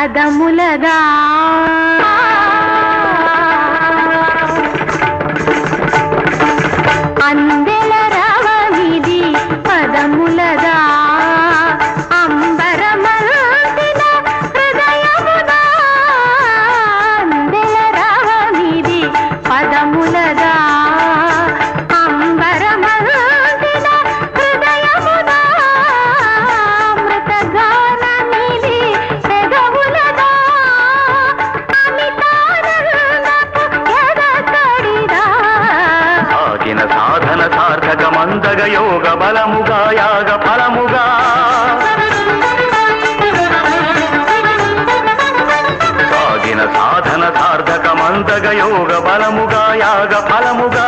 పదములగా అందెల రవమిది పదములగా అంబరమంతిన హృదయమునా అందెల రవమిది పదములగా అంబరమంతిన హృదయమునా అమృతగానమిది పెదవులగా అమితానందపు ఎదకడిదా ఆగిన సాధన సార్థక మందగ యోగ బలముగా యాగ ఫలముగా సాగిన సాధన సార్థక మందగ యోగ బలముగా యాగ ఫలముగా